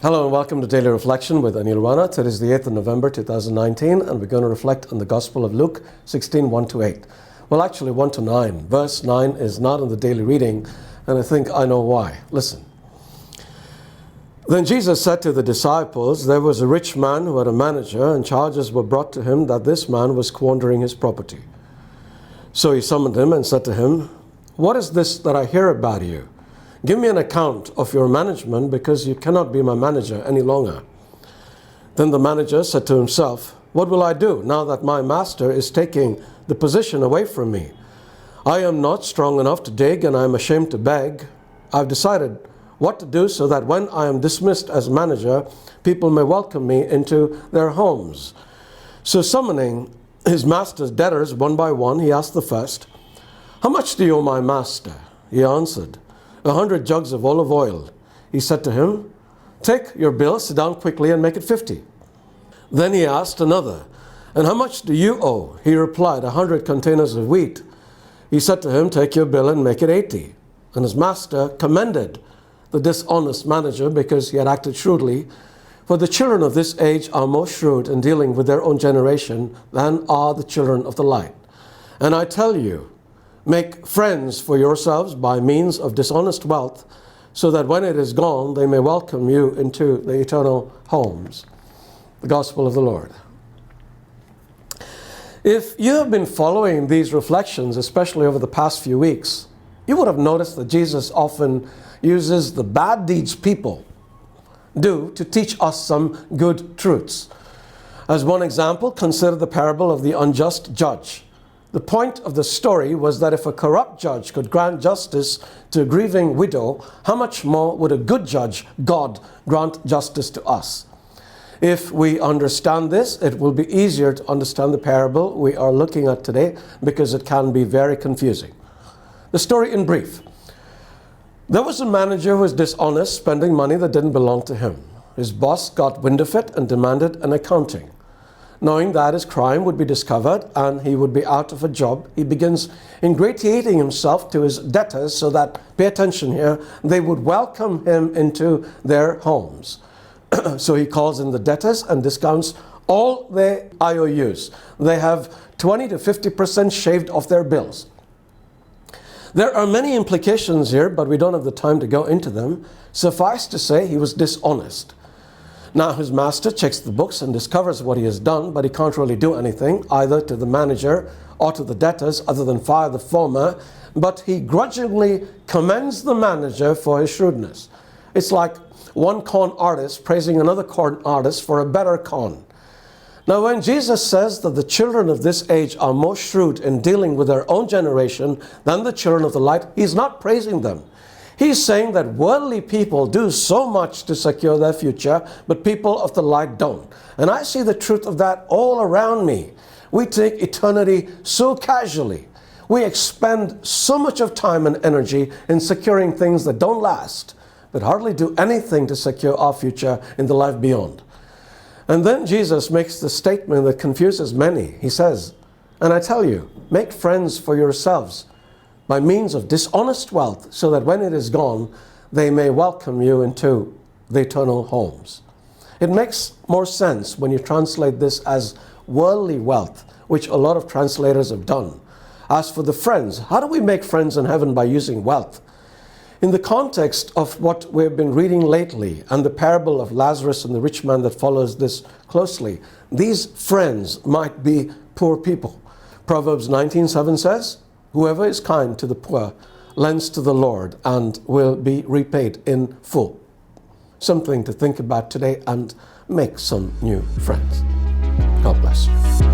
Hello and welcome to Daily Reflection with Aneel Aranha. Today is the 8th of November 2019 and we're going to reflect on the Gospel of Luke 16, 1-8. Well, actually 1-9. Verse 9 is not in the daily reading and I think I know why. Listen. Then Jesus said to the disciples, there was a rich man who had a manager and charges were brought to him that this man was squandering his property. So he summoned him and said to him, what is this that I hear about you? Give me an account of your management because you cannot be my manager any longer. Then the manager said to himself, what will I do now that my master is taking the position away from me? I am not strong enough to dig and I am ashamed to beg. I've decided what to do so that when I am dismissed as manager, people may welcome me into their homes. So summoning his master's debtors one by one, he asked the first, how much do you owe my master? He answered, 100 jugs of olive oil. He said to him, take your bill, sit down quickly and make it 50. Then he asked another, and how much do you owe? He replied, 100 containers of wheat. He said to him, take your bill and make it 80. And his master commended the dishonest manager because he had acted shrewdly. For the children of this age are more shrewd in dealing with their own generation than are the children of the light. And I tell you, make friends for yourselves by means of dishonest wealth, so that when it is gone, they may welcome you into the eternal homes. The Gospel of the Lord. If you have been following these reflections, especially over the past few weeks, you would have noticed that Jesus often uses the bad deeds people do to teach us some good truths. As one example, consider the parable of the unjust judge. The point of the story was that if a corrupt judge could grant justice to a grieving widow, how much more would a good judge, God, grant justice to us? If we understand this, it will be easier to understand the parable we are looking at today because it can be very confusing. The story in brief. There was a manager who was dishonest, spending money that didn't belong to him. His boss got wind of it and demanded an accounting. Knowing that his crime would be discovered and he would be out of a job, he begins ingratiating himself to his debtors so that, pay attention here, they would welcome him into their homes. So he calls in the debtors and discounts all their IOUs. They have 20 to 50% shaved off their bills. There are many implications here, but we don't have the time to go into them. Suffice to say, he was dishonest. Now his master checks the books and discovers what he has done, but he can't really do anything, either to the manager or to the debtors, other than fire the former. But he grudgingly commends the manager for his shrewdness. It's like one con artist praising another con artist for a better con. Now when Jesus says that the children of this age are more shrewd in dealing with their own generation than the children of the light, he's not praising them. He's saying that worldly people do so much to secure their future, but people of the light don't. And I see the truth of that all around me. We take eternity so casually. We expend so much of time and energy in securing things that don't last, but hardly do anything to secure our future in the life beyond. And then Jesus makes the statement that confuses many. He says, and I tell you, make friends for yourselves by means of dishonest wealth, so that when it is gone, they may welcome you into the eternal homes. It makes more sense when you translate this as worldly wealth, which a lot of translators have done. As for the friends, how do we make friends in heaven by using wealth? In the context of what we've been reading lately and the parable of Lazarus and the rich man that follows this closely, these friends might be poor people. Proverbs 19:7 says, whoever is kind to the poor lends to the Lord and will be repaid in full. Something to think about today and make some new friends. God bless you.